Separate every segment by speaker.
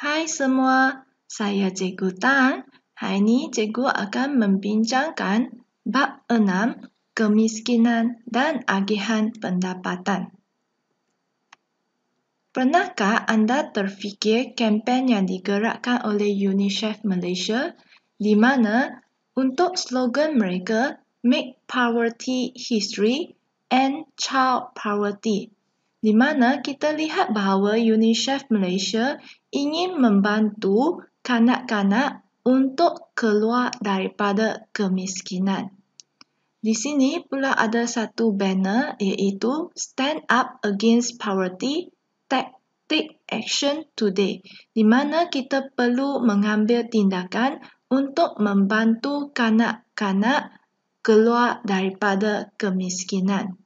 Speaker 1: Hai semua, saya Cikgu Tan. Hari ini Cikgu akan membincangkan bab 6, kemiskinan dan agihan pendapatan. Pernahkah anda terfikir kempen yang digerakkan oleh UNICEF Malaysia di mana untuk slogan mereka Make Poverty History, End Child Poverty, di mana kita lihat bahawa UNICEF Malaysia ingin membantu kanak-kanak untuk keluar daripada kemiskinan. Di sini pula ada satu banner iaitu Stand Up Against Poverty, Take Action Today, di mana kita perlu mengambil tindakan untuk membantu kanak-kanak keluar daripada kemiskinan.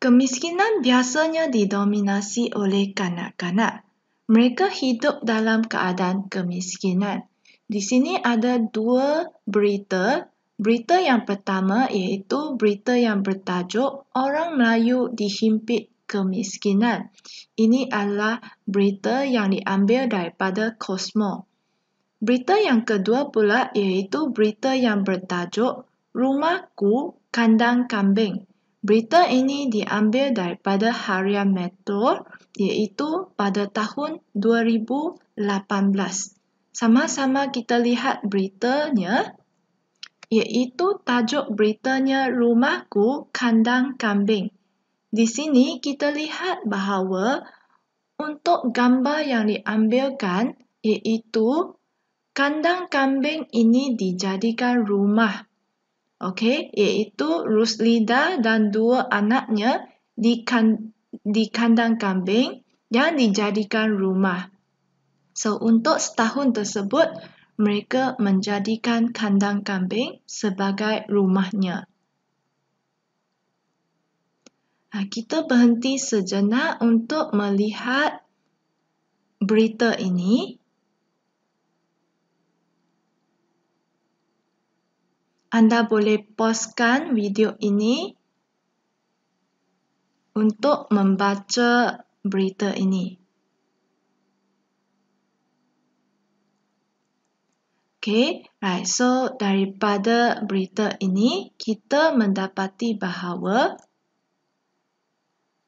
Speaker 1: Kemiskinan biasanya didominasi oleh kanak-kanak. Mereka hidup dalam keadaan kemiskinan. Di sini ada dua berita. Berita yang pertama iaitu berita yang bertajuk Orang Melayu Dihimpit Kemiskinan. Ini adalah berita yang diambil daripada Cosmo. Berita yang kedua pula iaitu berita yang bertajuk Rumahku Kandang Kambing. Berita ini diambil daripada Harian Metro iaitu pada tahun 2018. Sama-sama kita lihat beritanya, iaitu tajuk beritanya Rumahku Kandang Kambing. Di sini kita lihat bahawa untuk gambar yang diambilkan iaitu kandang kambing ini dijadikan rumah. Okey, iaitu Ruslida dan dua anaknya di kandang kambing yang dijadikan rumah. So, untuk setahun tersebut, mereka menjadikan kandang kambing sebagai rumahnya. Kita berhenti sejenak untuk melihat berita ini. Anda boleh pauskan video ini untuk membaca berita ini. Okay, right. So, daripada berita ini, kita mendapati bahawa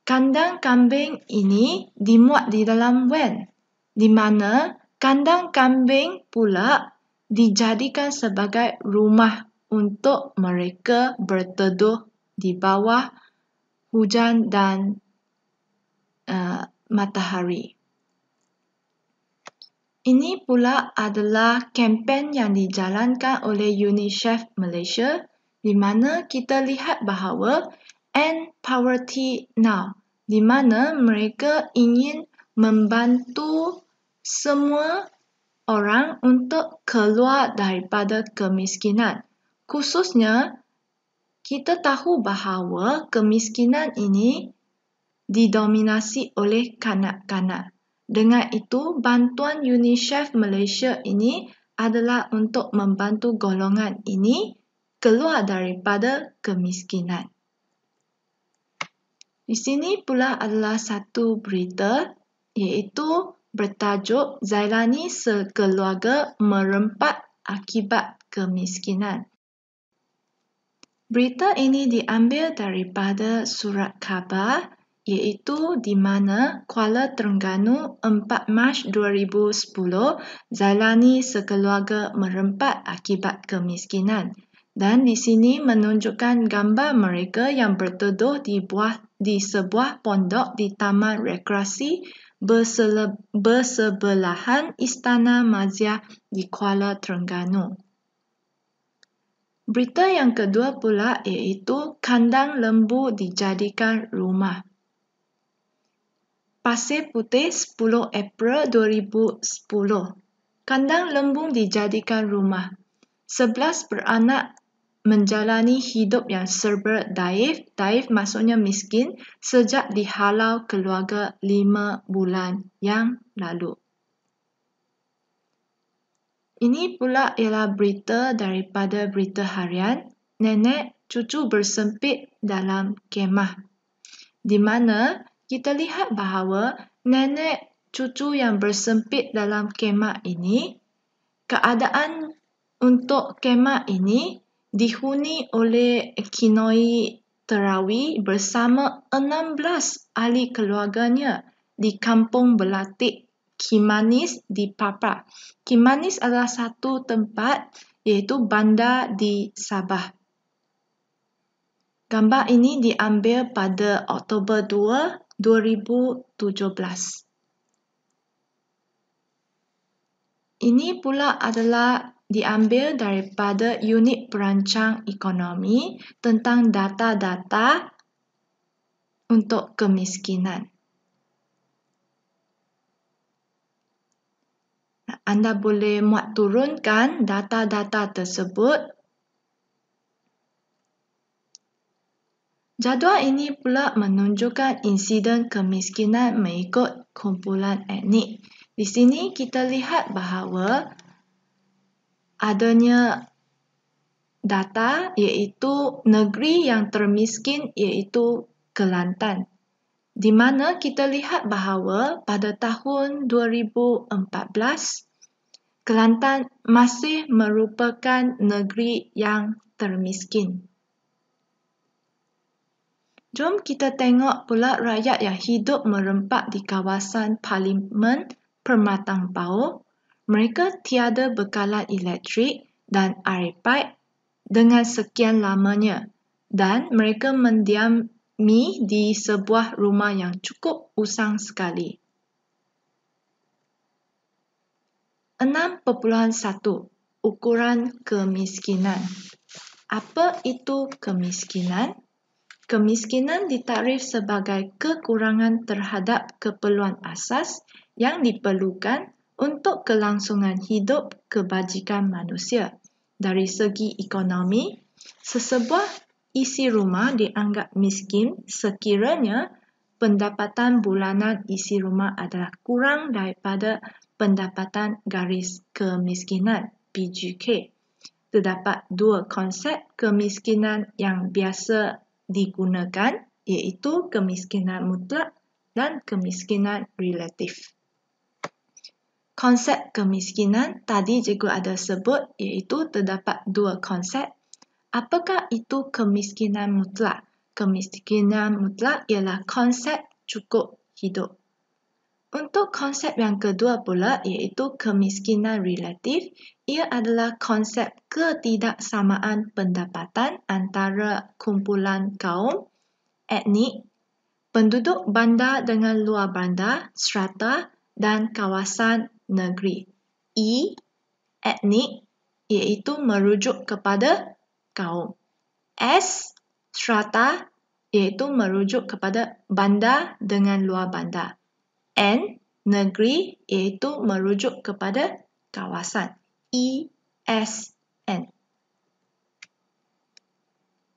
Speaker 1: kandang kambing ini dimuat di dalam van, di mana kandang kambing pula dijadikan sebagai rumah untuk mereka berteduh di bawah hujan dan matahari. Ini pula adalah kempen yang dijalankan oleh UNICEF Malaysia di mana kita lihat bahawa End Poverty Now, di mana mereka ingin membantu semua orang untuk keluar daripada kemiskinan. Khususnya, kita tahu bahawa kemiskinan ini didominasi oleh kanak-kanak. Dengan itu, bantuan UNICEF Malaysia ini adalah untuk membantu golongan ini keluar daripada kemiskinan. Di sini pula adalah satu berita iaitu bertajuk Zailani Sekeluarga Merempat Akibat Kemiskinan. Berita ini diambil daripada surat khabar iaitu di mana Kuala Terengganu 4 Mac 2010 Zailani Sekeluarga Merempat Akibat Kemiskinan. Dan di sini menunjukkan gambar mereka yang berteduh di sebuah pondok di Taman Rekreasi bersebelahan Istana Maziah di Kuala Terengganu. Berita yang kedua pula iaitu kandang lembu dijadikan rumah. Pasir Putih 10 April 2010. Kandang lembu dijadikan rumah. 11 beranak menjalani hidup yang serba daif. Daif maksudnya miskin sejak dihalau keluarga 5 bulan yang lalu. Ini pula ialah berita daripada Berita Harian, Nenek Cucu Bersempit dalam Kemah, di mana kita lihat bahawa nenek cucu yang bersempit dalam kemah ini, keadaan untuk kemah ini dihuni oleh Kinoi Terawi bersama 16 ahli keluarganya di kampung Belatik Kimanis di Papua. Kimanis adalah satu tempat iaitu bandar di Sabah. Gambar ini diambil pada Oktober 2, 2017. Ini pula adalah diambil daripada unit perancang ekonomi tentang data-data untuk kemiskinan. Anda boleh muat turunkan data-data tersebut. Jadual ini pula menunjukkan insiden kemiskinan mengikut kumpulan etnik. Di sini kita lihat bahawa adanya data iaitu negeri yang termiskin iaitu Kelantan. Di mana kita lihat bahawa pada tahun 2014, Kelantan masih merupakan negeri yang termiskin. Jom kita tengok pula rakyat yang hidup merempak di kawasan Parlimen Permatang Pauh. Mereka tiada bekalan elektrik dan air paip dengan sekian lamanya dan mereka mendiami di sebuah rumah yang cukup usang sekali. 6.1 Ukuran kemiskinan. Apa itu kemiskinan? Kemiskinan ditarif sebagai kekurangan terhadap keperluan asas yang diperlukan untuk kelangsungan hidup kebajikan manusia. Dari segi ekonomi, sesebuah isi rumah dianggap miskin sekiranya pendapatan bulanan isi rumah adalah kurang daripada pendapatan garis kemiskinan (PGK). Terdapat dua konsep kemiskinan yang biasa digunakan iaitu kemiskinan mutlak dan kemiskinan relatif. Konsep kemiskinan tadi juga ada sebut iaitu terdapat dua konsep. Apakah itu kemiskinan mutlak? Kemiskinan mutlak ialah konsep cukup hidup. Untuk konsep yang kedua pula iaitu kemiskinan relatif, ia adalah konsep ketidaksamaan pendapatan antara kumpulan kaum, etnik, penduduk bandar dengan luar bandar, strata dan kawasan negeri. E, etnik, iaitu merujuk kepada kaum. S, strata, iaitu merujuk kepada bandar dengan luar bandar. N, negeri, iaitu merujuk kepada kawasan. E, S, N.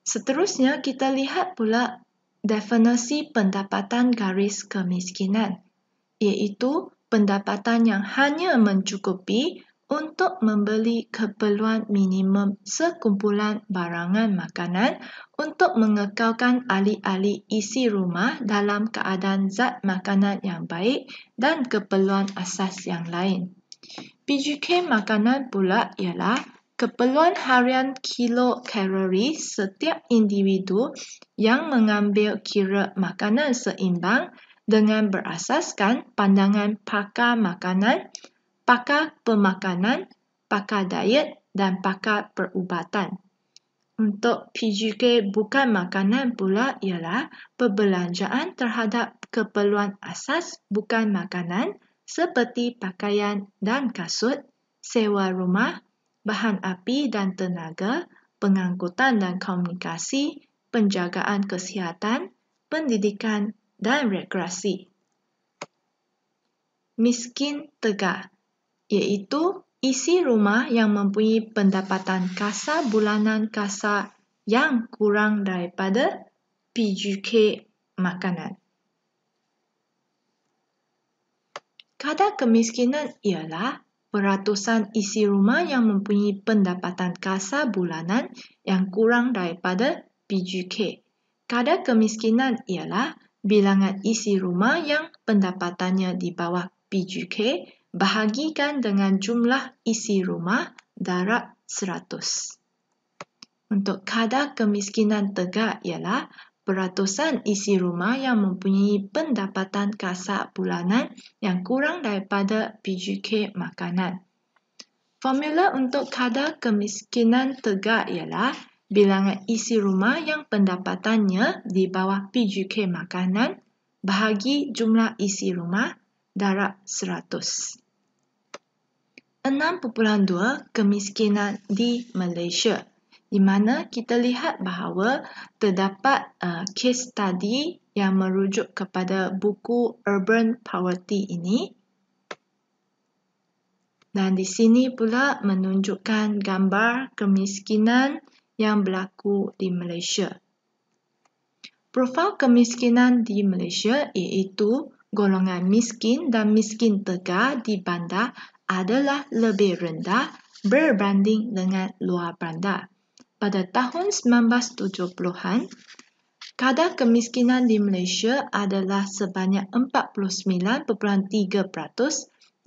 Speaker 1: Seterusnya, kita lihat pula definisi pendapatan garis kemiskinan, iaitu pendapatan yang hanya mencukupi untuk membeli keperluan minimum sekumpulan barangan makanan untuk mengekalkan ahli-ahli isi rumah dalam keadaan zat makanan yang baik dan keperluan asas yang lain. PGK makanan pula ialah keperluan harian kilokalori setiap individu yang mengambil kira makanan seimbang dengan berasaskan pandangan pakar makanan, pakar pemakanan, pakar diet dan pakar perubatan. Untuk PGK bukan makanan pula ialah perbelanjaan terhadap keperluan asas bukan makanan seperti pakaian dan kasut, sewa rumah, bahan api dan tenaga, pengangkutan dan komunikasi, penjagaan kesihatan, pendidikan dan rekreasi. Miskin tegar, iaitu isi rumah yang mempunyai pendapatan kasar bulanan kasar yang kurang daripada PGK makanan. Kadar kemiskinan ialah peratusan isi rumah yang mempunyai pendapatan kasar bulanan yang kurang daripada PGK. Kadar kemiskinan ialah bilangan isi rumah yang pendapatannya di bawah PGK bahagikan dengan jumlah isi rumah darab 100. Untuk kadar kemiskinan tegak ialah peratusan isi rumah yang mempunyai pendapatan kasar bulanan yang kurang daripada PGK makanan. Formula untuk kadar kemiskinan tegak ialah bilangan isi rumah yang pendapatannya di bawah PGK makanan bahagi jumlah isi rumah darab 100. 6.2 Kemiskinan di Malaysia, di mana kita lihat bahawa terdapat case study yang merujuk kepada buku Urban Poverty ini. Dan di sini pula menunjukkan gambar kemiskinan yang berlaku di Malaysia. Profil kemiskinan di Malaysia iaitu golongan miskin dan miskin tegar di bandar adalah lebih rendah berbanding dengan luar bandar. Pada tahun 1970-an, kadar kemiskinan di Malaysia adalah sebanyak 49.3%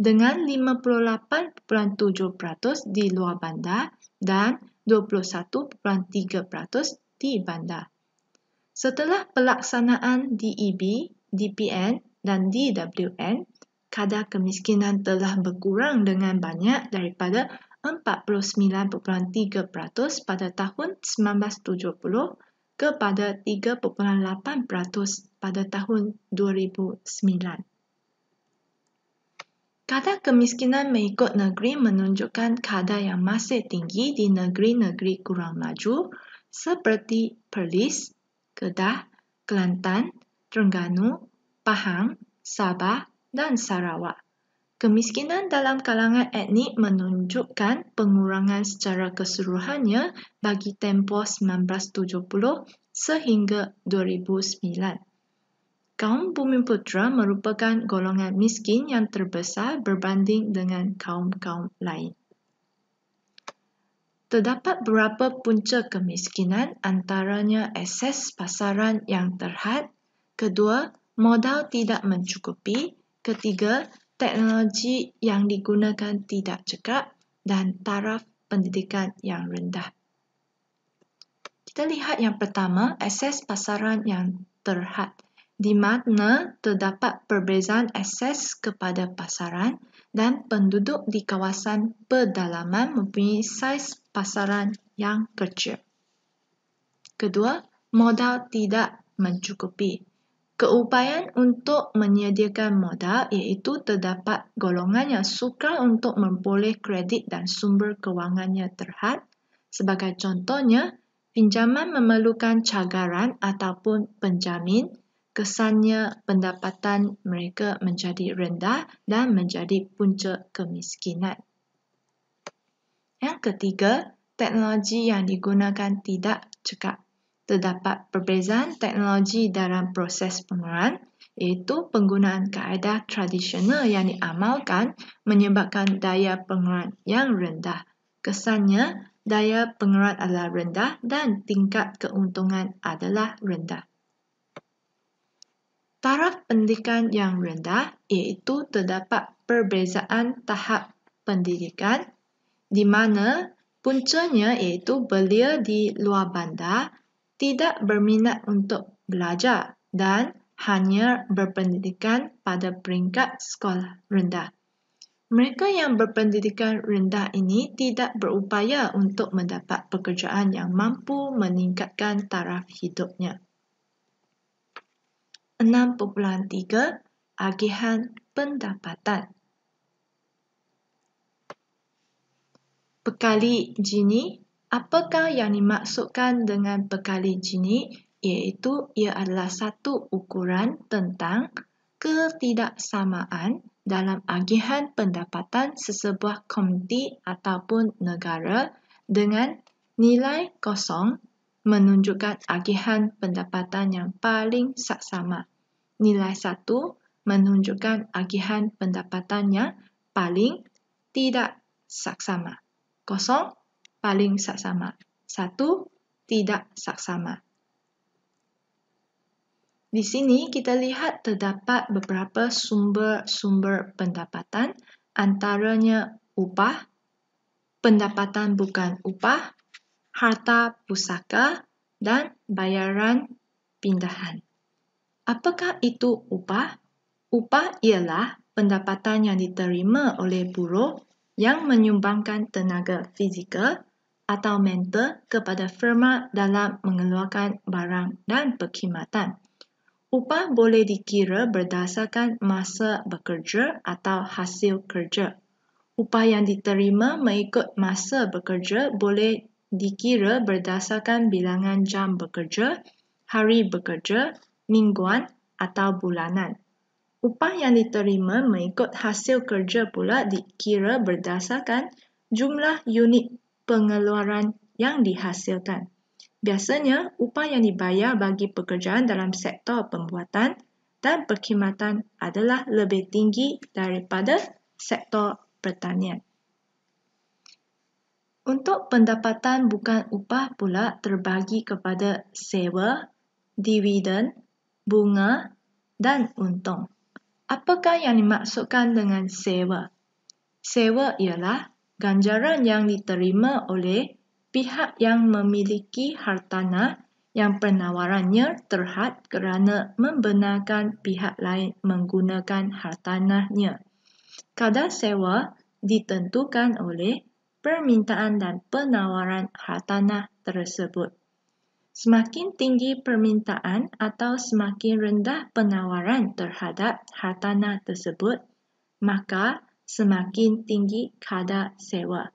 Speaker 1: dengan 58.7% di luar bandar dan 21.3% di bandar. Setelah pelaksanaan DEB, DPN dan DWN, kadar kemiskinan telah berkurang dengan banyak daripada 49.3% pada tahun 1970 kepada 3.8% pada tahun 2009. Kadar kemiskinan mengikut negeri menunjukkan kadar yang masih tinggi di negeri-negeri kurang maju seperti Perlis, Kedah, Kelantan, Terengganu, Pahang, Sabah dan Sarawak. Kemiskinan dalam kalangan etnik menunjukkan pengurangan secara keseluruhannya bagi tempoh 1970 sehingga 2009. Kaum Bumiputera merupakan golongan miskin yang terbesar berbanding dengan kaum-kaum lain. Terdapat beberapa punca kemiskinan, antaranya akses pasaran yang terhad, kedua, modal tidak mencukupi, ketiga, teknologi yang digunakan tidak cekap dan taraf pendidikan yang rendah. Kita lihat yang pertama, akses pasaran yang terhad, di mana terdapat perbezaan akses kepada pasaran dan penduduk di kawasan pedalaman mempunyai saiz pasaran yang kecil. Kedua, modal tidak mencukupi. Keupayaan untuk menyediakan modal iaitu terdapat golongan yang sukar untuk memperoleh kredit dan sumber kewangannya terhad. Sebagai contohnya, pinjaman memerlukan cagaran ataupun penjamin, kesannya pendapatan mereka menjadi rendah dan menjadi punca kemiskinan. Yang ketiga, teknologi yang digunakan tidak cekap. Terdapat perbezaan teknologi dalam proses pengeluaran, iaitu penggunaan kaedah tradisional yang diamalkan menyebabkan daya pengeluaran yang rendah. Kesannya, daya pengeluaran adalah rendah dan tingkat keuntungan adalah rendah. Taraf pendidikan yang rendah iaitu terdapat perbezaan tahap pendidikan di mana puncanya iaitu belia di luar bandar tidak berminat untuk belajar dan hanya berpendidikan pada peringkat sekolah rendah. Mereka yang berpendidikan rendah ini tidak berupaya untuk mendapat pekerjaan yang mampu meningkatkan taraf hidupnya. 6.3 Agihan pendapatan. Bekali Gini. Apakah yang dimaksudkan dengan bekali Gini? Iaitu ia adalah satu ukuran tentang ketidaksamaan dalam agihan pendapatan sesebuah komuniti ataupun negara dengan nilai kosong menunjukkan agihan pendapatan yang paling saksama. Nilai 1 menunjukkan agihan pendapatan yang paling tidak saksama. 0 paling saksama. 1 tidak saksama. Di sini kita lihat terdapat beberapa sumber-sumber pendapatan, antaranya upah, pendapatan bukan upah, harta pusaka dan bayaran pindahan. Apakah itu upah? Upah ialah pendapatan yang diterima oleh buruh yang menyumbangkan tenaga fizikal atau mental kepada firma dalam mengeluarkan barang dan perkhidmatan. Upah boleh dikira berdasarkan masa bekerja atau hasil kerja. Upah yang diterima mengikut masa bekerja boleh dikira berdasarkan bilangan jam bekerja, hari bekerja, mingguan atau bulanan. Upah yang diterima mengikut hasil kerja pula dikira berdasarkan jumlah unit pengeluaran yang dihasilkan. Biasanya, upah yang dibayar bagi pekerjaan dalam sektor pembuatan dan perkhidmatan adalah lebih tinggi daripada sektor pertanian. Untuk pendapatan bukan upah pula terbagi kepada sewa, dividen, bunga dan untung. Apakah yang dimaksudkan dengan sewa? Sewa ialah ganjaran yang diterima oleh pihak yang memiliki hartanah yang penawarannya terhad kerana membenarkan pihak lain menggunakan hartanahnya. Kadar sewa ditentukan oleh permintaan dan penawaran hartanah tersebut. Semakin tinggi permintaan atau semakin rendah penawaran terhadap hartanah tersebut, maka semakin tinggi kadar sewa.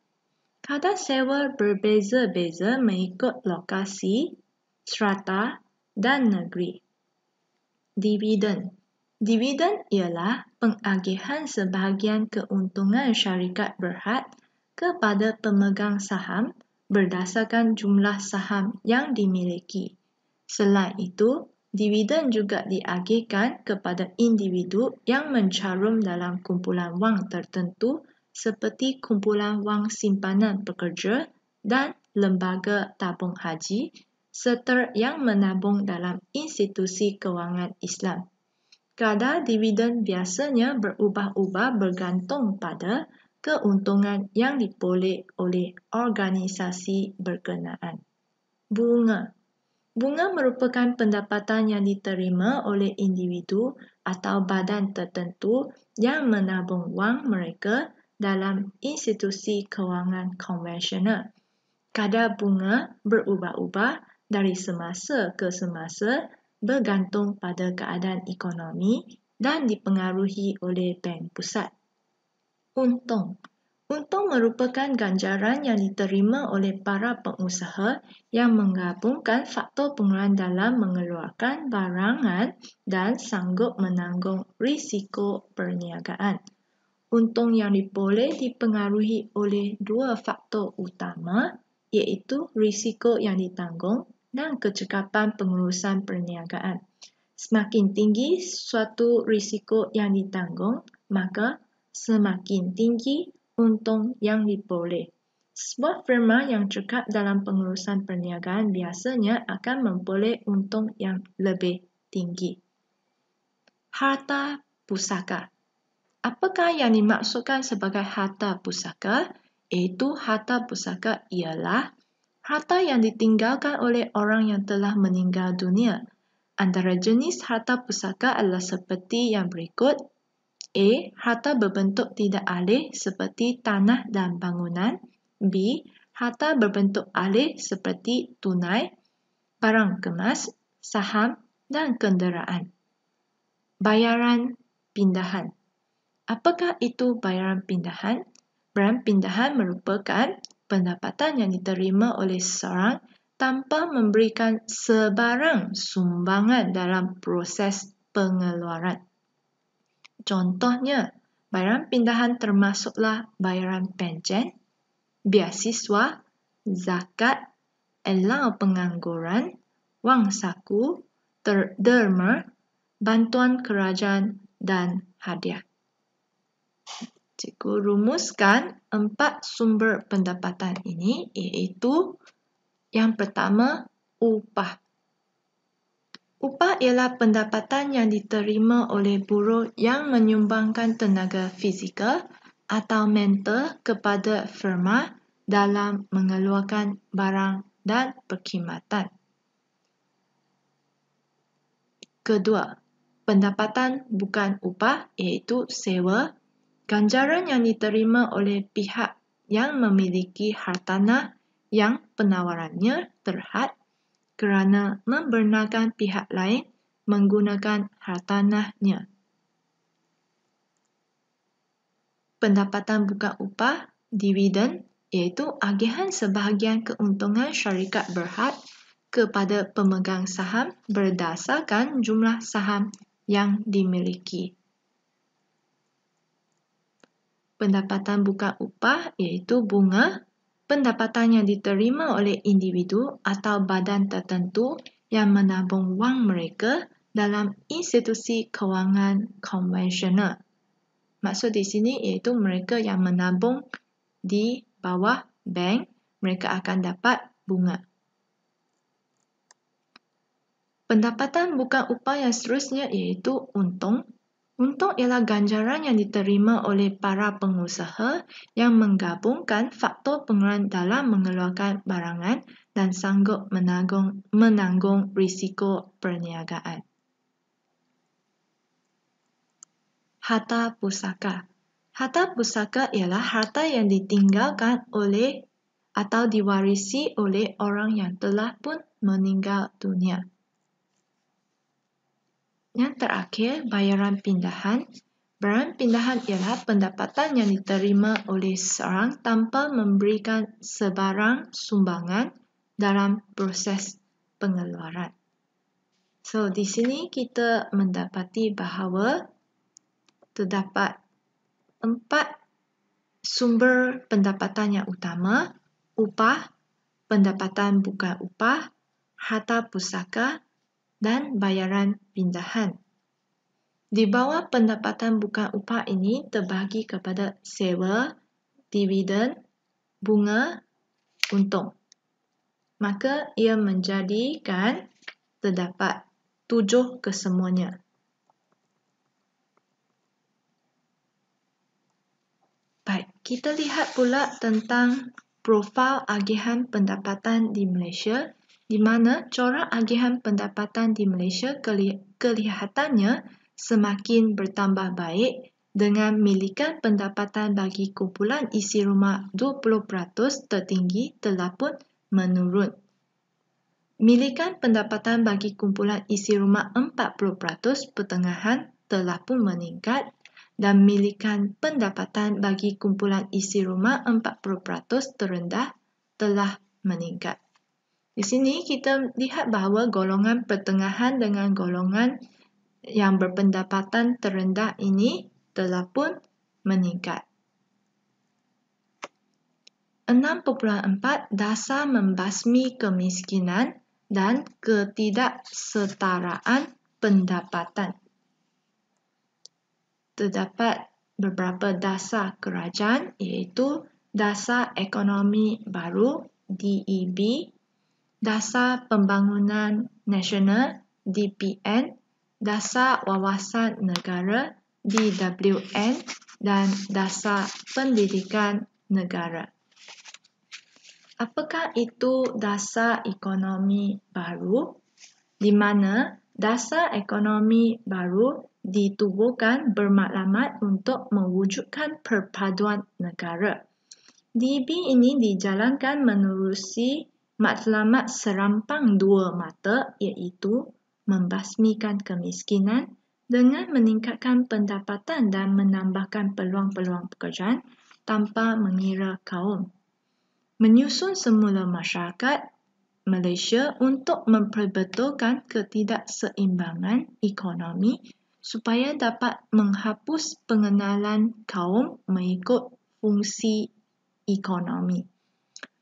Speaker 1: Kadar sewa berbeza-beza mengikut lokasi, strata dan negeri. Dividen. Dividen ialah pengagihan sebahagian keuntungan syarikat berhad kepada pemegang saham berdasarkan jumlah saham yang dimiliki. Selain itu, dividen juga diagihkan kepada individu yang mencarum dalam kumpulan wang tertentu seperti kumpulan wang simpanan pekerja dan lembaga tabung haji serta yang menabung dalam institusi kewangan Islam. Kadar dividen biasanya berubah-ubah bergantung pada keuntungan yang diperoleh oleh organisasi berkenaan. Bunga. Bunga merupakan pendapatan yang diterima oleh individu atau badan tertentu yang menabung wang mereka dalam institusi kewangan konvensional. Kadar bunga berubah-ubah dari semasa ke semasa bergantung pada keadaan ekonomi dan dipengaruhi oleh bank pusat. Untung. Untung merupakan ganjaran yang diterima oleh para pengusaha yang menggabungkan faktor pengeluaran dalam mengeluarkan barangan dan sanggup menanggung risiko perniagaan. Untung yang diperoleh dipengaruhi oleh dua faktor utama, iaitu risiko yang ditanggung dan kecekapan pengurusan perniagaan. Semakin tinggi suatu risiko yang ditanggung, maka semakin tinggi untung yang diperoleh. Sebuah firma yang cekap dalam pengurusan perniagaan biasanya akan memperoleh untung yang lebih tinggi. Harta pusaka. Apakah yang dimaksudkan sebagai harta pusaka? Iaitu harta pusaka ialah harta yang ditinggalkan oleh orang yang telah meninggal dunia. Antara jenis harta pusaka adalah seperti yang berikut. A. Harta berbentuk tidak alih seperti tanah dan bangunan. B. Harta berbentuk alih seperti tunai, barang kemas, saham dan kenderaan. Bayaran pindahan. Apakah itu bayaran pindahan? Bayaran pindahan merupakan pendapatan yang diterima oleh seseorang tanpa memberikan sebarang sumbangan dalam proses pengeluaran. Contohnya, bayaran pindahan termasuklah bayaran pencen, beasiswa, zakat, allowance pengangguran, wang saku, derma, bantuan kerajaan dan hadiah. Cikgu rumuskan 4 sumber pendapatan ini, iaitu yang pertama, upah. Upah ialah pendapatan yang diterima oleh buruh yang menyumbangkan tenaga fizikal atau mental kepada firma dalam mengeluarkan barang dan perkhidmatan. Kedua, pendapatan bukan upah iaitu sewa, ganjaran yang diterima oleh pihak yang memiliki hartanah yang penawarannya terhad kerana membenarkan pihak lain menggunakan hartanahnya. Pendapatan bukan upah, dividen, iaitu agihan sebahagian keuntungan syarikat berhad kepada pemegang saham berdasarkan jumlah saham yang dimiliki. Pendapatan bukan upah iaitu bunga, pendapatan yang diterima oleh individu atau badan tertentu yang menabung wang mereka dalam institusi kewangan konvensional. Maksud di sini iaitu mereka yang menabung di bawah bank, mereka akan dapat bunga. Pendapatan bukan upah yang seterusnya iaitu untung. Untung ialah ganjaran yang diterima oleh para pengusaha yang menggabungkan faktor pengeluaran dalam mengeluarkan barangan dan sanggup menanggung risiko perniagaan. Harta pusaka. Harta pusaka ialah harta yang ditinggalkan oleh atau diwarisi oleh orang yang telah pun meninggal dunia. Yang terakhir, bayaran pindahan. Bayaran pindahan ialah pendapatan yang diterima oleh seseorang tanpa memberikan sebarang sumbangan dalam proses pengeluaran. So, di sini kita mendapati bahawa terdapat 4 sumber pendapatan yang utama: upah, pendapatan bukan upah, harta pusaka, dan bayaran pindahan. Di bawah pendapatan bukan upah ini terbahagi kepada sewa, dividen, bunga, untung. Maka ia menjadikan terdapat 7 kesemuanya. Baik, kita lihat pula tentang profil agihan pendapatan di Malaysia, di mana corak agihan pendapatan di Malaysia kelihatannya semakin bertambah baik dengan milikan pendapatan bagi kumpulan isi rumah 20% tertinggi telah pun menurun. Milikan pendapatan bagi kumpulan isi rumah 40% pertengahan telah pun meningkat dan milikan pendapatan bagi kumpulan isi rumah 40% terendah telah meningkat. Di sini kita lihat bahawa golongan pertengahan dengan golongan yang berpendapatan terendah ini telah pun meningkat. 6.4 Dasar membasmi kemiskinan dan ketidaksetaraan pendapatan. Terdapat beberapa dasar kerajaan iaitu Dasar Ekonomi Baru (DEB), Dasar Pembangunan Nasional (DPN), Dasar Wawasan Negara (DWN) dan Dasar Pendidikan Negara. Apakah itu Dasar Ekonomi Baru? Di mana Dasar Ekonomi Baru ditubuhkan bermaklumat untuk mewujudkan perpaduan negara. DEB ini dijalankan menerusi matlamat serampang 2 mata iaitu membasmikan kemiskinan dengan meningkatkan pendapatan dan menambahkan peluang-peluang pekerjaan tanpa mengira kaum. Menyusun semula masyarakat Malaysia untuk memperbetulkan ketidakseimbangan ekonomi supaya dapat menghapus pengenalan kaum mengikut fungsi ekonomi.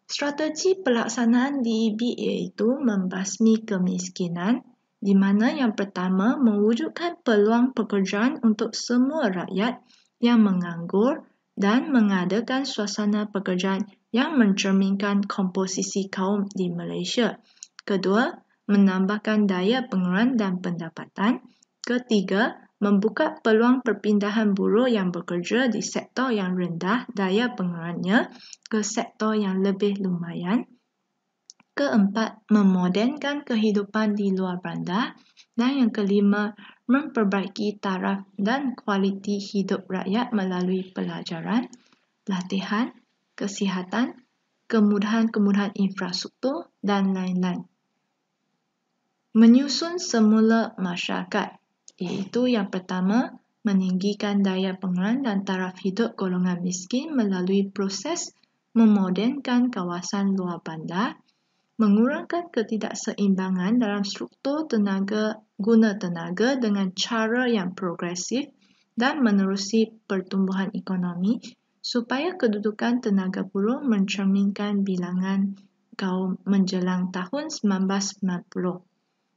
Speaker 1: Strategi pelaksanaan DEB iaitu membasmi kemiskinan, di mana yang pertama mewujudkan peluang pekerjaan untuk semua rakyat yang menganggur dan mengadakan suasana pekerjaan yang mencerminkan komposisi kaum di Malaysia. Kedua, menambahkan daya pengeluaran dan pendapatan. Ketiga, membuka peluang perpindahan buruh yang bekerja di sektor yang rendah daya pengeluarannya ke sektor yang lebih lumayan. Keempat, memodernkan kehidupan di luar bandar. Dan yang kelima, memperbaiki taraf dan kualiti hidup rakyat melalui pelajaran, latihan, kesihatan, kemudahan-kemudahan infrastruktur dan lain-lain. Menyusun semula masyarakat, iaitu yang pertama, meninggikan daya pengeluaran dan taraf hidup golongan miskin melalui proses memodernkan kawasan luar bandar, mengurangkan ketidakseimbangan dalam struktur tenaga guna tenaga dengan cara yang progresif dan menerusi pertumbuhan ekonomi supaya kedudukan tenaga buruh mencerminkan bilangan kaum menjelang tahun 1990.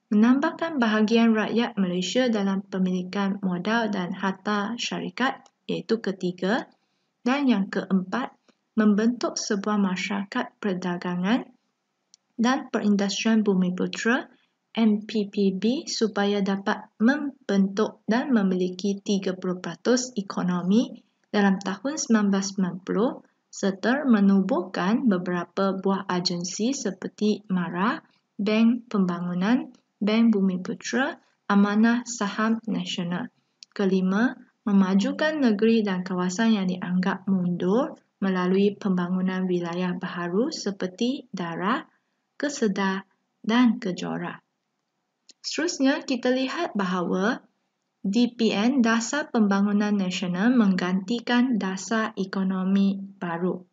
Speaker 1: Menambahkan bahagian rakyat Malaysia dalam pemilikan modal dan harta syarikat, iaitu ketiga. Dan yang keempat, membentuk sebuah masyarakat perdagangan dan perindustrian Bumiputera MPPB supaya dapat membentuk dan memiliki 30% ekonomi dalam tahun 1990 serta menubuhkan beberapa buah agensi seperti MARA, Bank Pembangunan, Bank Bumiputera, Amanah Saham Nasional. Kelima, memajukan negeri dan kawasan yang dianggap mundur melalui pembangunan wilayah baharu seperti Dara, Kesedar dan Kejora. Seterusnya, kita lihat bahawa DPN, Dasar Pembangunan Nasional, menggantikan Dasar Ekonomi Baru.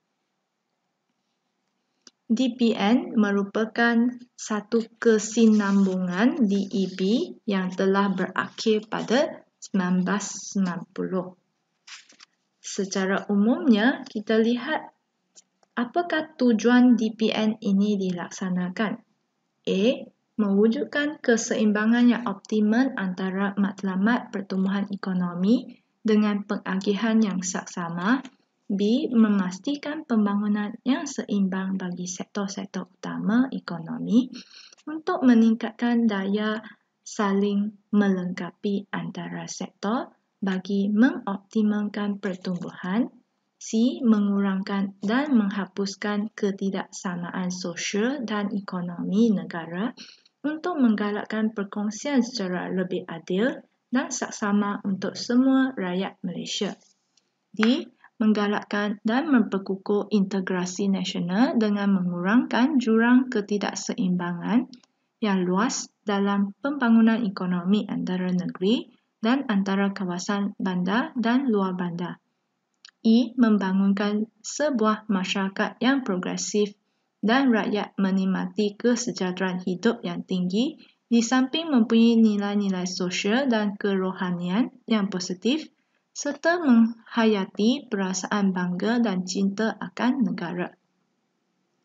Speaker 1: DPN merupakan satu kesinambungan DEB yang telah berakhir pada 1990. Secara umumnya, kita lihat apakah tujuan DPN ini dilaksanakan? A. Mewujudkan keseimbangan yang optimal antara matlamat pertumbuhan ekonomi dengan pengagihan yang saksama. B. Memastikan pembangunan yang seimbang bagi sektor-sektor utama ekonomi untuk meningkatkan daya saling melengkapi antara sektor bagi mengoptimalkan pertumbuhan. C. Mengurangkan dan menghapuskan ketidaksamaan sosial dan ekonomi negara untuk menggalakkan perkongsian secara lebih adil dan saksama untuk semua rakyat Malaysia. D. Menggalakkan dan memperkukuh integrasi nasional dengan mengurangkan jurang ketidakseimbangan yang luas dalam pembangunan ekonomi antara negeri dan antara kawasan bandar dan luar bandar. E. Membangunkan sebuah masyarakat yang progresif dan rakyat menikmati kesejahteraan hidup yang tinggi di samping mempunyai nilai-nilai sosial dan kerohanian yang positif serta menghayati perasaan bangga dan cinta akan negara.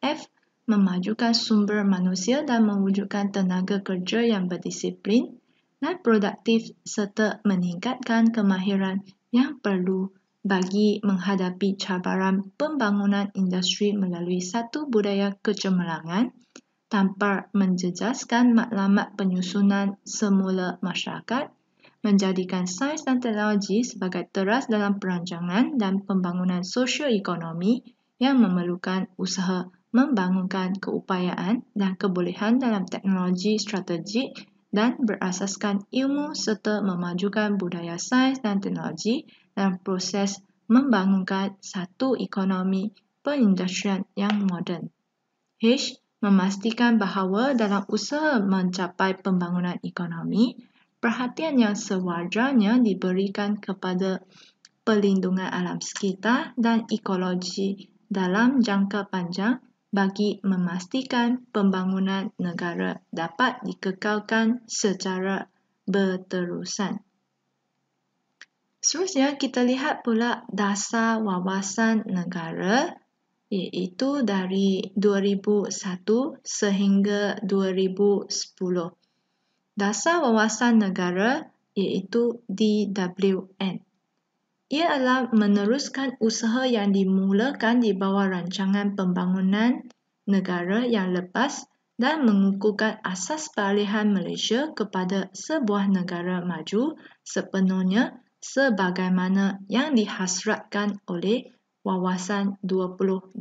Speaker 1: F. Memajukan sumber manusia dan mewujudkan tenaga kerja yang berdisiplin dan produktif serta meningkatkan kemahiran yang perlu bagi menghadapi cabaran pembangunan industri melalui satu budaya kecemerlangan tanpa menjejaskan matlamat penyusunan semula masyarakat, menjadikan sains dan teknologi sebagai teras dalam perancangan dan pembangunan sosio-ekonomi yang memerlukan usaha membangunkan keupayaan dan kebolehan dalam teknologi strategik dan berasaskan ilmu serta memajukan budaya sains dan teknologi dalam proses membangunkan satu ekonomi perindustrian yang moden. H. Memastikan bahawa dalam usaha mencapai pembangunan ekonomi, perhatian yang sewajarnya diberikan kepada perlindungan alam sekitar dan ekologi dalam jangka panjang bagi memastikan pembangunan negara dapat dikekalkan secara berterusan. Seterusnya, kita lihat pula Dasar Wawasan Negara, iaitu dari 2001 sehingga 2010. Dasar Wawasan Negara iaitu DWN. Ia adalah meneruskan usaha yang dimulakan di bawah rancangan pembangunan negara yang lepas dan mengukuhkan asas peralihan Malaysia kepada sebuah negara maju sepenuhnya sebagaimana yang dihasratkan oleh Wawasan 2020.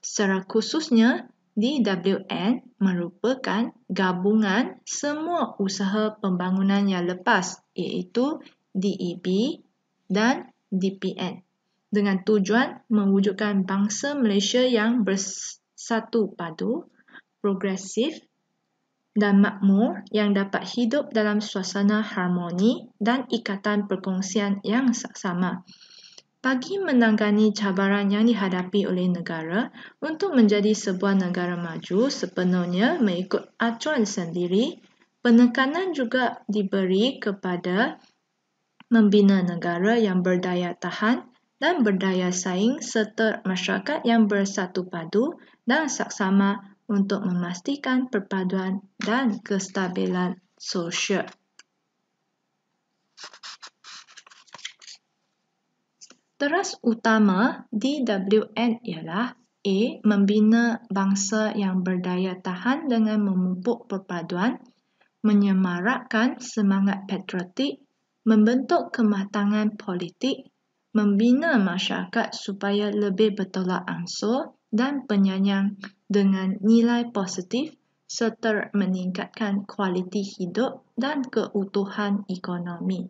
Speaker 1: Secara khususnya, DWN merupakan gabungan semua usaha pembangunan yang lepas iaitu DEB dan DPN dengan tujuan mewujudkan bangsa Malaysia yang bersatu padu, progresif dan makmur yang dapat hidup dalam suasana harmoni dan ikatan perkongsian yang saksama. Bagi menangani cabaran yang dihadapi oleh negara untuk menjadi sebuah negara maju sepenuhnya mengikut acuan sendiri, penekanan juga diberi kepada membina negara yang berdaya tahan dan berdaya saing serta masyarakat yang bersatu padu dan saksama untuk memastikan perpaduan dan kestabilan sosial. Teras utama DWN ialah A. Membina bangsa yang berdaya tahan dengan memupuk perpaduan, menyemarakkan semangat patriotik, membentuk kematangan politik, membina masyarakat supaya lebih bertolak ansur dan penyayang dengan nilai positif serta meningkatkan kualiti hidup dan keutuhan ekonomi.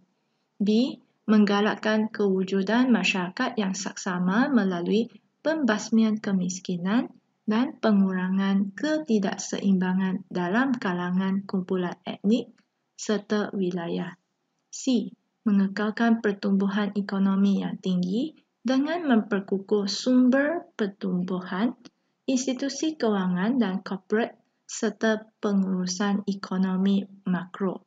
Speaker 1: B. Menggalakkan kewujudan masyarakat yang saksama melalui pembasmian kemiskinan dan pengurangan ketidakseimbangan dalam kalangan kumpulan etnik serta wilayah. C. Mengekalkan pertumbuhan ekonomi yang tinggi dengan memperkukuh sumber pertumbuhan, institusi kewangan dan korporat serta pengurusan ekonomi makro.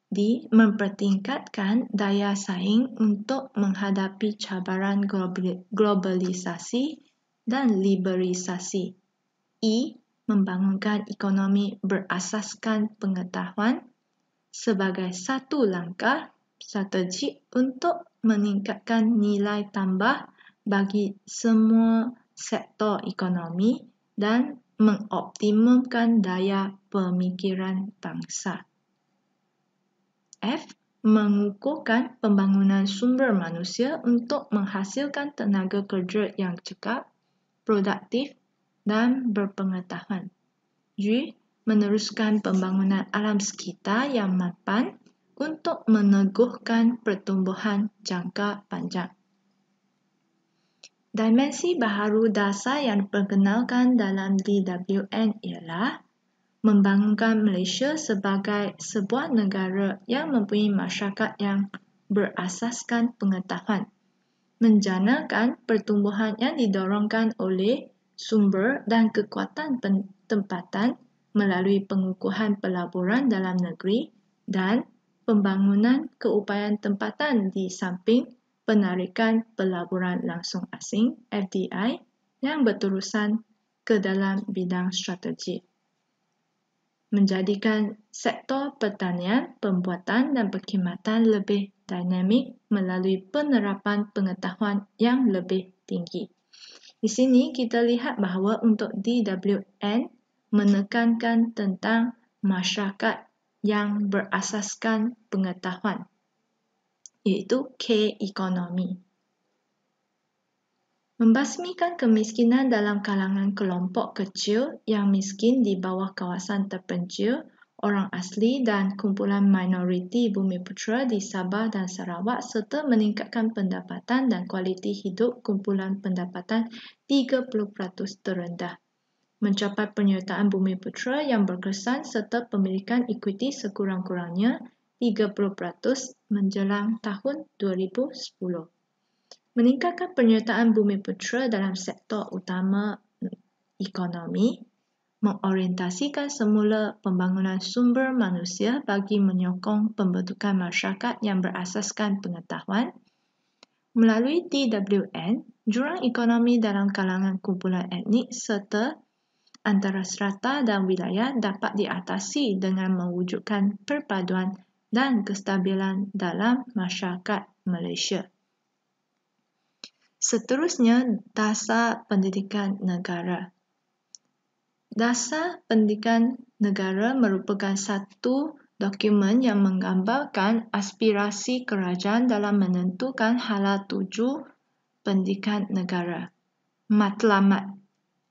Speaker 1: D. Mempertingkatkan daya saing untuk menghadapi cabaran globalisasi dan liberalisasi. E. Membangunkan ekonomi berasaskan pengetahuan sebagai satu langkah strategik untuk meningkatkan nilai tambah bagi semua sektor ekonomi dan mengoptimumkan daya pemikiran bangsa. F. Mengukuhkan pembangunan sumber manusia untuk menghasilkan tenaga kerja yang cekap, produktif dan berpengetahuan. G. Meneruskan pembangunan alam sekitar yang mapan untuk meneguhkan pertumbuhan jangka panjang. Dimensi baharu dasar yang diperkenalkan dalam DWN ialah membangunkan Malaysia sebagai sebuah negara yang mempunyai masyarakat yang berasaskan pengetahuan, menjanakan pertumbuhan yang didorongkan oleh sumber dan kekuatan tempatan melalui pengukuhan pelaburan dalam negeri dan pembangunan keupayaan tempatan di samping penarikan pelaburan langsung asing (FDI) yang berterusan ke dalam bidang strategik. Menjadikan sektor pertanian, pembuatan dan perkhidmatan lebih dinamik melalui penerapan pengetahuan yang lebih tinggi. Di sini kita lihat bahawa untuk DWN menekankan tentang masyarakat yang berasaskan pengetahuan, iaitu K ekonomi. Membasmikan kemiskinan dalam kalangan kelompok kecil yang miskin di bawah kawasan terpencil, orang asli dan kumpulan minoriti Bumiputera di Sabah dan Sarawak serta meningkatkan pendapatan dan kualiti hidup kumpulan pendapatan 30% terendah. Mencapai penyertaan Bumiputera yang berkesan serta pemilikan ekuiti sekurang-kurangnya 30% menjelang tahun 2010. Meningkatkan penyertaan Bumiputera dalam sektor utama ekonomi, mengorientasikan semula pembangunan sumber manusia bagi menyokong pembentukan masyarakat yang berasaskan pengetahuan. Melalui DWN, jurang ekonomi dalam kalangan kumpulan etnik serta antara strata dan wilayah dapat diatasi dengan mewujudkan perpaduan dan kestabilan dalam masyarakat Malaysia. Seterusnya, dasar pendidikan negara. Dasar Pendidikan Negara merupakan satu dokumen yang menggambarkan aspirasi kerajaan dalam menentukan hala tuju pendidikan negara. Matlamat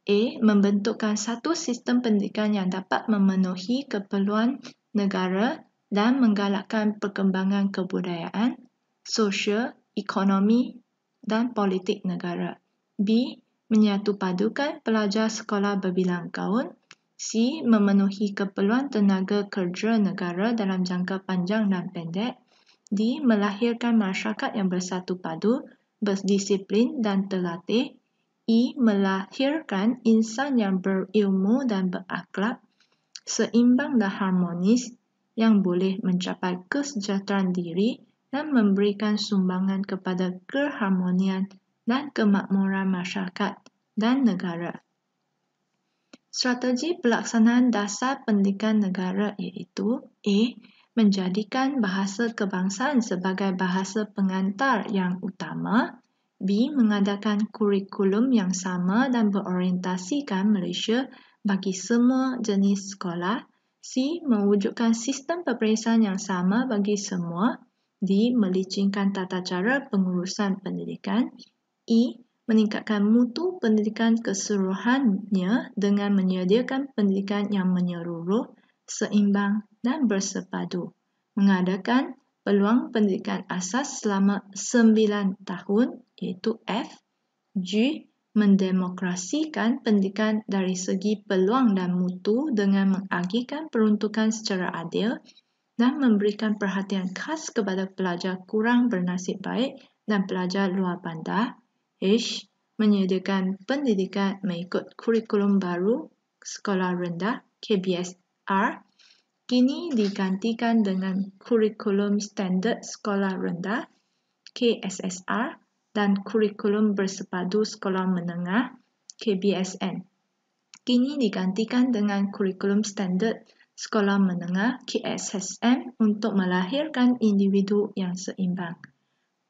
Speaker 1: A. Membentukkan satu sistem pendidikan yang dapat memenuhi keperluan negara dan menggalakkan perkembangan kebudayaan, sosial, ekonomi dan politik negara. B. Menyatupadukan pelajar sekolah berbilang gaun. C. Memenuhi keperluan tenaga kerja negara dalam jangka panjang dan pendek. D. Melahirkan masyarakat yang bersatu padu, berdisiplin dan terlatih. E. Melahirkan insan yang berilmu dan berakhlak, seimbang dan harmonis, yang boleh mencapai kesejahteraan diri dan memberikan sumbangan kepada keharmonian dan kemakmuran masyarakat dan negara. Strategi pelaksanaan dasar pendidikan negara iaitu A. Menjadikan bahasa kebangsaan sebagai bahasa pengantar yang utama. B. Mengadakan kurikulum yang sama dan berorientasikan Malaysia bagi semua jenis sekolah. C. Mewujudkan sistem peperiksaan yang sama bagi semua. D. Melicingkan tata cara pengurusan pendidikan. E. Meningkatkan mutu pendidikan keseluruhannya dengan menyediakan pendidikan yang menyeluruh, seimbang dan bersepadu. Mengadakan peluang pendidikan asas selama 9 tahun iaitu F. G. Mendemokrasikan pendidikan dari segi peluang dan mutu dengan mengagikan peruntukan secara adil dan memberikan perhatian khas kepada pelajar kurang bernasib baik dan pelajar luar bandar. H. Menyediakan pendidikan mengikut kurikulum baru sekolah rendah KBSR kini digantikan dengan kurikulum standard sekolah rendah KSSR dan kurikulum bersepadu sekolah menengah KBSN kini digantikan dengan kurikulum standard sekolah menengah KSSM untuk melahirkan individu yang seimbang.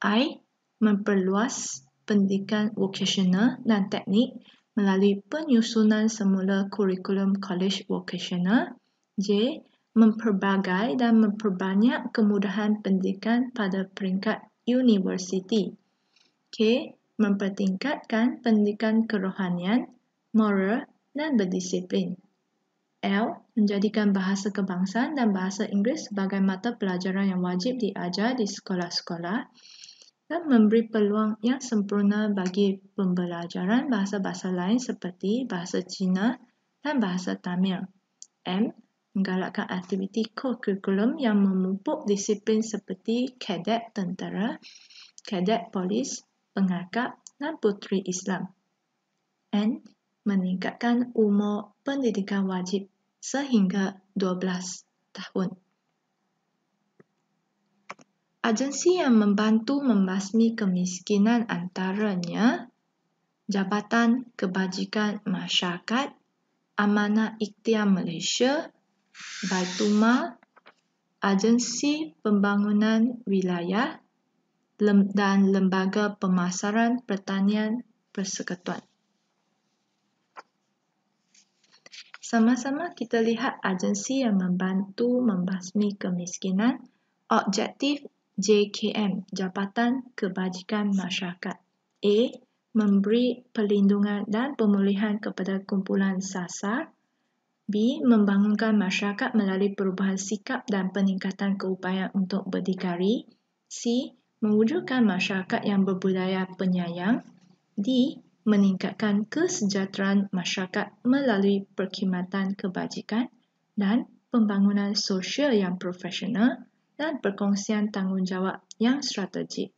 Speaker 1: I. Memperluas pendidikan vokasional dan teknik melalui penyusunan semula kurikulum college vokasional. J. Memperbagai dan memperbanyak kemudahan pendidikan pada peringkat universiti. K. Mempertingkatkan pendidikan kerohanian, moral dan berdisiplin. L. Menjadikan bahasa kebangsaan dan bahasa Inggeris sebagai mata pelajaran yang wajib diajar di sekolah-sekolah dan memberi peluang yang sempurna bagi pembelajaran bahasa-bahasa lain seperti bahasa Cina dan bahasa Tamil. M. Menggalakkan aktiviti kurikulum yang memupuk disiplin seperti kadet tentera, kadet polis, pengakap dan puteri Islam. N. Meningkatkan umur pendidikan wajib sehingga 12 tahun. Agensi yang membantu membasmi kemiskinan antaranya Jabatan Kebajikan Masyarakat, Amanah Ikhtiar Malaysia, Baitulmal, Agensi Pembangunan Wilayah dan Lembaga Pemasaran Pertanian Persekutuan. Sama-sama kita lihat agensi yang membantu membasmi kemiskinan. Objektif JKM, Jabatan Kebajikan Masyarakat. A. Memberi perlindungan dan pemulihan kepada kumpulan sasar. B. Membangunkan masyarakat melalui perubahan sikap dan peningkatan keupayaan untuk berdikari. C. Mewujudkan masyarakat yang berbudaya penyayang. D. Meningkatkan kesejahteraan masyarakat melalui perkhidmatan kebajikan dan pembangunan sosial yang profesional dan perkongsian tanggungjawab yang strategik.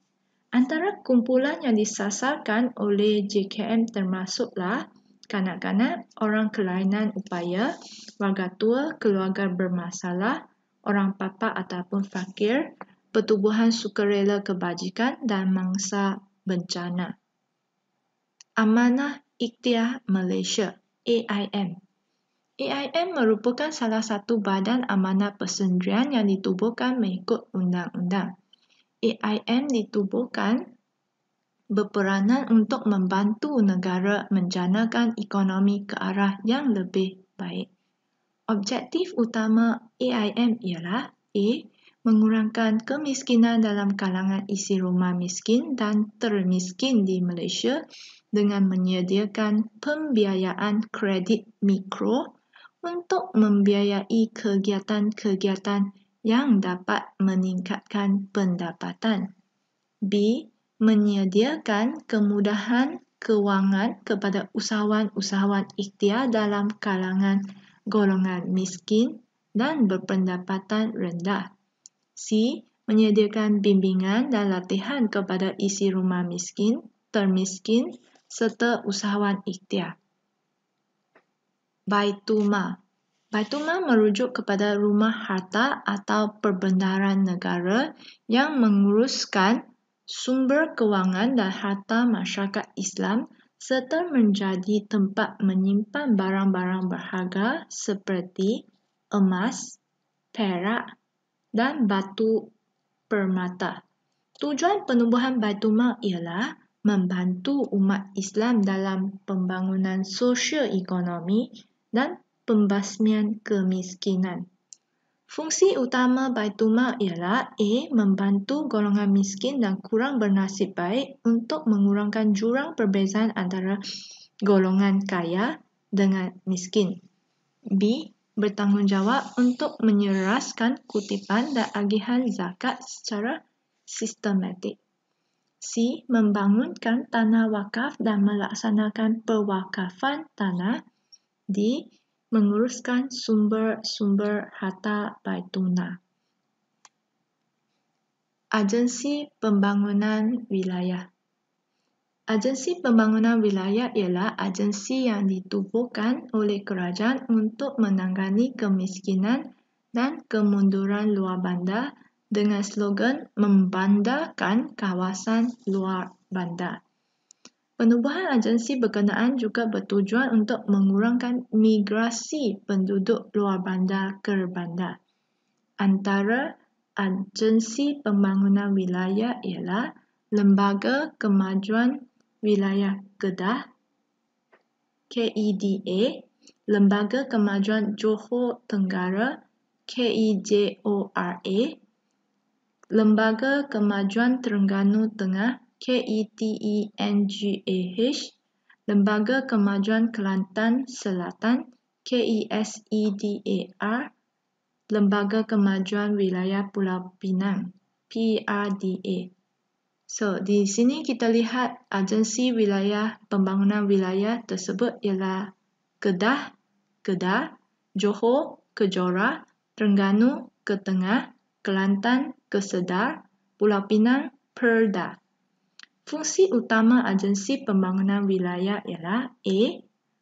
Speaker 1: Antara kumpulan yang disasarkan oleh JKM termasuklah kanak-kanak, orang kelainan upaya, warga tua, keluarga bermasalah, orang papa ataupun fakir, pertubuhan sukarela kebajikan dan mangsa bencana. Amanah Ikhtiar Malaysia AIM. AIM merupakan salah satu badan amanah persendirian yang ditubuhkan mengikut undang-undang. AIM ditubuhkan berperanan untuk membantu negara menjanakan ekonomi ke arah yang lebih baik. Objektif utama AIM ialah A. Mengurangkan kemiskinan dalam kalangan isi rumah miskin dan termiskin di Malaysia dengan menyediakan pembiayaan kredit mikro untuk membiayai kegiatan-kegiatan yang dapat meningkatkan pendapatan. B. Menyediakan kemudahan kewangan kepada usahawan-usahawan ikhtiar dalam kalangan golongan miskin dan berpendapatan rendah. C. Menyediakan bimbingan dan latihan kepada isi rumah miskin, termiskin serta usahawan ikhtiar. Baitulmal. Baitulmal merujuk kepada rumah harta atau perbendaharaan negara yang menguruskan sumber kewangan dan harta masyarakat Islam serta menjadi tempat menyimpan barang-barang berharga seperti emas, perak dan batu permata. Tujuan penubuhan Baitulmal ialah membantu umat Islam dalam pembangunan sosio-ekonomi dan pembasmian kemiskinan. Fungsi utama Baitulmal ialah A. Membantu golongan miskin dan kurang bernasib baik untuk mengurangkan jurang perbezaan antara golongan kaya dengan miskin. B. Bertanggungjawab untuk menyeraskan kutipan dan agihan zakat secara sistematik. C. Membangunkan tanah wakaf dan melaksanakan pewakafan tanah. D. Menguruskan sumber-sumber harta Baitulmal. Agensi Pembangunan Wilayah. Agensi Pembangunan Wilayah ialah agensi yang ditubuhkan oleh kerajaan untuk menangani kemiskinan dan kemunduran luar bandar dengan slogan membandarkan kawasan luar bandar. Penubuhan agensi berkenaan juga bertujuan untuk mengurangkan migrasi penduduk luar bandar ke bandar. Antara agensi pembangunan wilayah ialah Lembaga Kemajuan Wilayah Kedah, KEDA, Lembaga Kemajuan Johor Tenggara, KEJORA, Lembaga Kemajuan Terengganu Tengah, KETENGAH, Lembaga Kemajuan Kelantan Selatan, KESEDAR, Lembaga Kemajuan Wilayah Pulau Pinang, PRDA. So, di sini kita lihat agensi wilayah pembangunan wilayah tersebut ialah Kedah, Johor, Kejora, Terengganu, Ketengah, Kelantan, Kesedar, Pulau Pinang, Perda. Fungsi utama agensi pembangunan wilayah ialah A.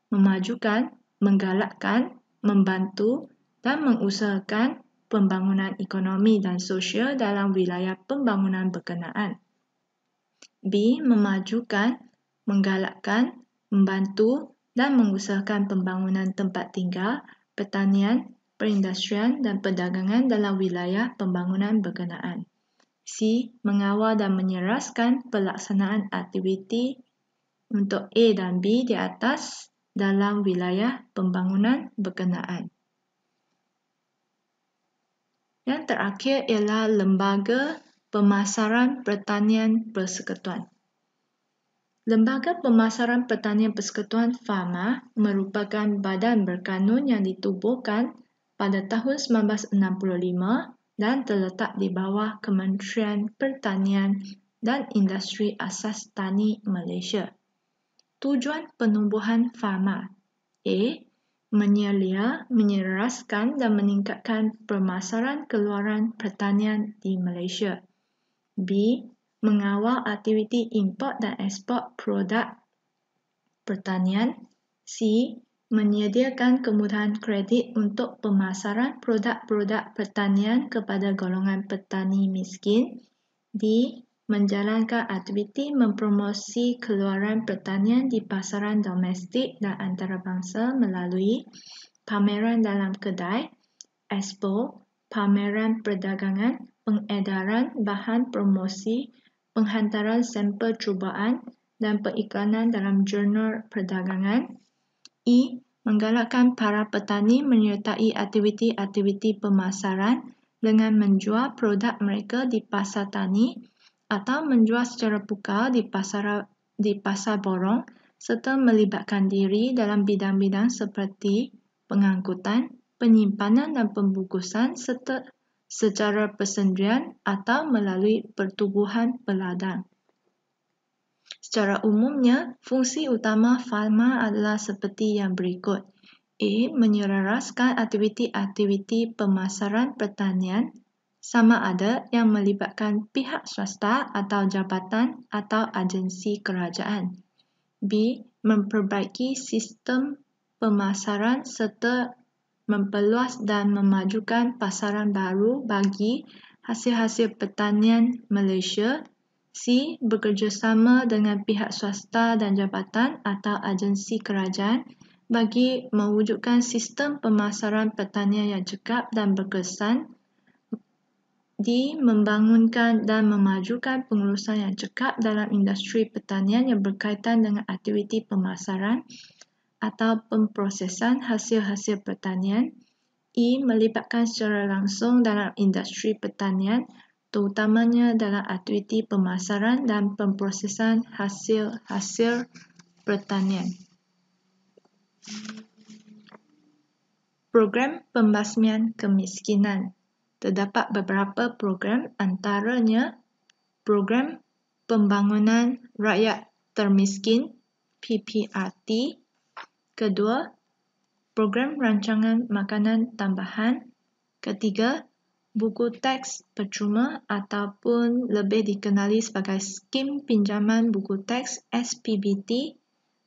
Speaker 1: Memajukan, menggalakkan, membantu dan mengusahakan pembangunan ekonomi dan sosial dalam wilayah pembangunan berkenaan. B. Memajukan, menggalakkan, membantu dan mengusahakan pembangunan tempat tinggal, pertanian, perindustrian dan perdagangan dalam wilayah pembangunan berkenaan. C. Mengawal dan menyeraskan pelaksanaan aktiviti untuk A dan B di atas dalam wilayah pembangunan berkenaan. Yang terakhir ialah Lembaga Pemasaran Pertanian Persekutuan. Lembaga Pemasaran Pertanian Persekutuan FAMA merupakan badan berkanun yang ditubuhkan pada tahun 1965 dan terletak di bawah Kementerian Pertanian dan Industri Asas Tani Malaysia. Tujuan penubuhan FAMA: A. Menyelia, menyeraskan dan meningkatkan pemasaran keluaran pertanian di Malaysia. B. Mengawal aktiviti import dan ekspor produk pertanian. C. Menyediakan kemudahan kredit untuk pemasaran produk-produk pertanian kepada golongan petani miskin. D. Menjalankan aktiviti mempromosi keluaran pertanian di pasaran domestik dan antarabangsa melalui pameran dalam kedai, expo, pameran perdagangan, pengedaran bahan promosi, penghantaran sampel cubaan dan periklanan dalam jurnal perdagangan. E. menggalakkan para petani menyertai aktiviti-aktiviti pemasaran dengan menjual produk mereka di pasar tani atau menjual secara pukal di pasar borong serta melibatkan diri dalam bidang-bidang seperti pengangkutan, penyimpanan dan pembungkusan serta secara persendirian atau melalui pertubuhan peladang. Secara umumnya, fungsi utama farma adalah seperti yang berikut. A. Menyelaraskan aktiviti-aktiviti pemasaran pertanian sama ada yang melibatkan pihak swasta atau jabatan atau agensi kerajaan. B. Memperbaiki sistem pemasaran serta memperluas dan memajukan pasaran baru bagi hasil-hasil pertanian Malaysia. C. Bekerjasama dengan pihak swasta dan jabatan atau agensi kerajaan bagi mewujudkan sistem pemasaran pertanian yang cekap dan berkesan. D. Membangunkan dan memajukan pengurusan yang cekap dalam industri pertanian yang berkaitan dengan aktiviti pemasaran atau pemprosesan hasil-hasil pertanian. E. Melibatkan secara langsung dalam industri pertanian, terutamanya dalam aktiviti pemasaran dan pemprosesan hasil-hasil pertanian. Program pembasmian kemiskinan. Terdapat beberapa program, antaranya Program Pembangunan Rakyat Termiskin PPRT. Kedua, Program Rancangan Makanan Tambahan. Ketiga, Buku Teks Percuma ataupun lebih dikenali sebagai Skim Pinjaman Buku Teks SPBT,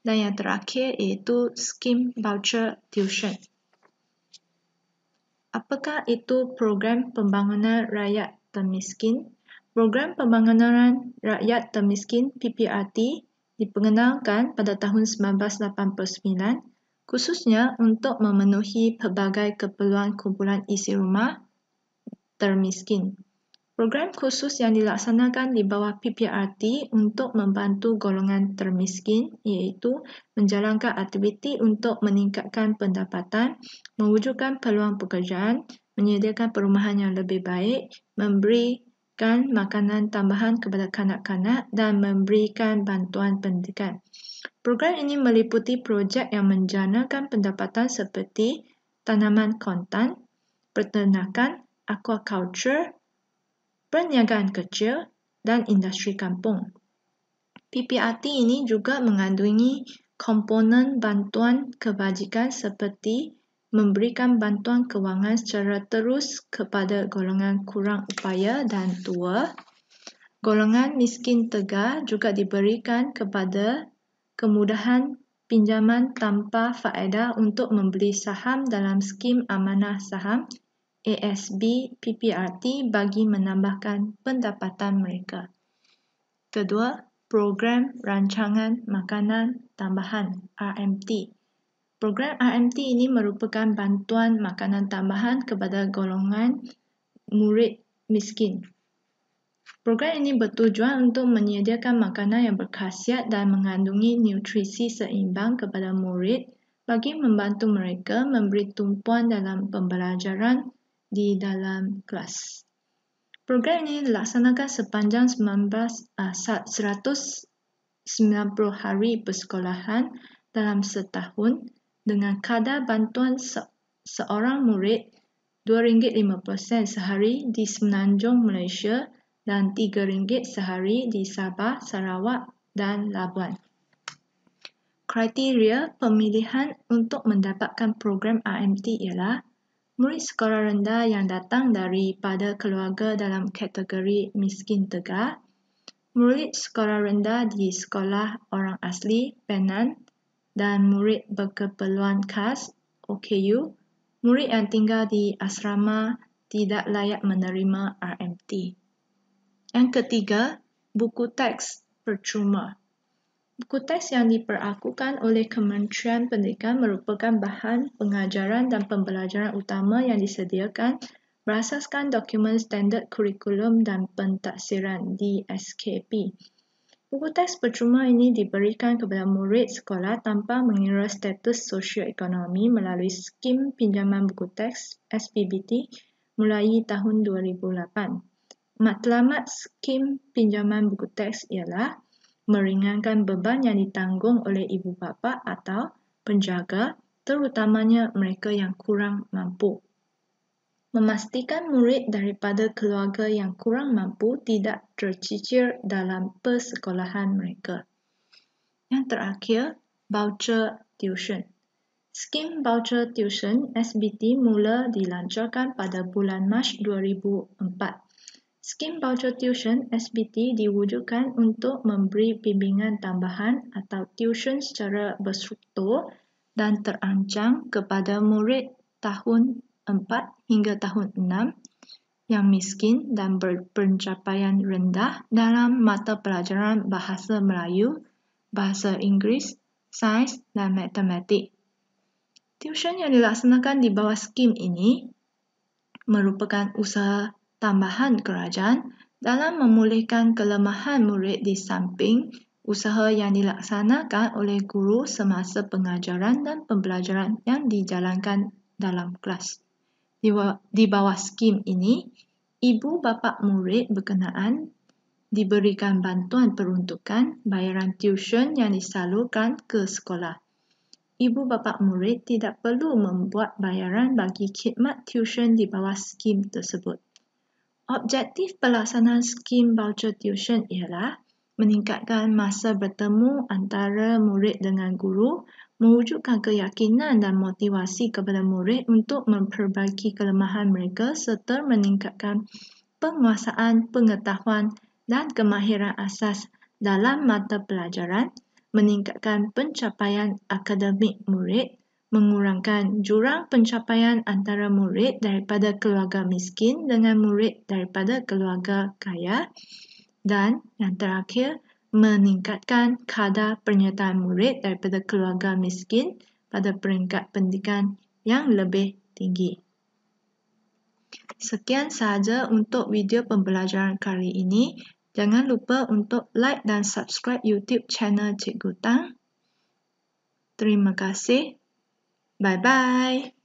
Speaker 1: dan yang terakhir iaitu Skim Voucher Tuition. Apakah itu Program Pembangunan Rakyat Termiskin? Program Pembangunan Rakyat Termiskin PPRT diperkenalkan pada tahun 1989 khususnya untuk memenuhi pelbagai keperluan kumpulan isi rumah termiskin. Program khusus yang dilaksanakan di bawah PPRT untuk membantu golongan termiskin iaitu menjalankan aktiviti untuk meningkatkan pendapatan, mewujudkan peluang pekerjaan, menyediakan perumahan yang lebih baik, memberikan makanan tambahan kepada kanak-kanak dan memberikan bantuan pendidikan. Program ini meliputi projek yang menjanakan pendapatan seperti tanaman kontan, peternakan, aquaculture, perniagaan kecil dan industri kampung. PPRT ini juga mengandungi komponen bantuan kebajikan seperti memberikan bantuan kewangan secara terus kepada golongan kurang upaya dan tua. Golongan miskin tegar juga diberikan kepada kemudahan pinjaman tanpa faedah untuk membeli saham dalam skim amanah saham ASB PPRT bagi menambahkan pendapatan mereka. Kedua, Program Rancangan Makanan Tambahan RMT. Program RMT ini merupakan bantuan makanan tambahan kepada golongan murid miskin. Program ini bertujuan untuk menyediakan makanan yang berkhasiat dan mengandungi nutrisi seimbang kepada murid bagi membantu mereka memberi tumpuan dalam pembelajaran di dalam kelas. Program ini dilaksanakan sepanjang 190 hari persekolahan dalam setahun dengan kadar bantuan seorang murid RM2.50 sehari di Semenanjung Malaysia dan RM3 sehari di Sabah, Sarawak dan Labuan. Kriteria pemilihan untuk mendapatkan program RMT ialah murid sekolah rendah yang datang daripada keluarga dalam kategori miskin tegar, murid sekolah rendah di sekolah orang asli Penang dan murid berkeperluan khas OKU, murid yang tinggal di asrama tidak layak menerima RMT. Yang ketiga, buku teks percuma. Buku teks yang diperakukan oleh Kementerian Pendidikan merupakan bahan pengajaran dan pembelajaran utama yang disediakan berasaskan dokumen standard kurikulum dan pentaksiran DSKP. Buku teks percuma ini diberikan kepada murid sekolah tanpa mengira status sosioekonomi melalui skim pinjaman buku teks SPBT mulai tahun 2008. Matlamat skim pinjaman buku teks ialah meringankan beban yang ditanggung oleh ibu bapa atau penjaga, terutamanya mereka yang kurang mampu. Memastikan murid daripada keluarga yang kurang mampu tidak tercicir dalam persekolahan mereka. Yang terakhir, voucher tuition. Skim voucher tuition SBT mula dilancarkan pada bulan Mac 2004. Skim voucher tuition SBT diwujudkan untuk memberi bimbingan tambahan atau tuition secara berstruktur dan terancang kepada murid tahun 4 hingga tahun 6 yang miskin dan berpencapaian rendah dalam mata pelajaran Bahasa Melayu, Bahasa Inggeris, Sains dan Matematik. Tuition yang dilaksanakan di bawah skim ini merupakan usaha tambahan kerajaan dalam memulihkan kelemahan murid di samping usaha yang dilaksanakan oleh guru semasa pengajaran dan pembelajaran yang dijalankan dalam kelas. Di bawah skim ini, ibu bapa murid berkenaan diberikan bantuan peruntukan bayaran tuition yang disalurkan ke sekolah. Ibu bapa murid tidak perlu membuat bayaran bagi khidmat tuition di bawah skim tersebut. Objektif pelaksanaan skim voucher tuition ialah meningkatkan masa bertemu antara murid dengan guru, mewujudkan keyakinan dan motivasi kepada murid untuk memperbaiki kelemahan mereka serta meningkatkan penguasaan pengetahuan dan kemahiran asas dalam mata pelajaran, meningkatkan pencapaian akademik murid, mengurangkan jurang pencapaian antara murid daripada keluarga miskin dengan murid daripada keluarga kaya, dan yang terakhir, meningkatkan kadar penyertaan murid daripada keluarga miskin pada peringkat pendidikan yang lebih tinggi. Sekian sahaja untuk video pembelajaran kali ini. Jangan lupa untuk like dan subscribe YouTube channel Cikgu Tang. Terima kasih. Bye-bye.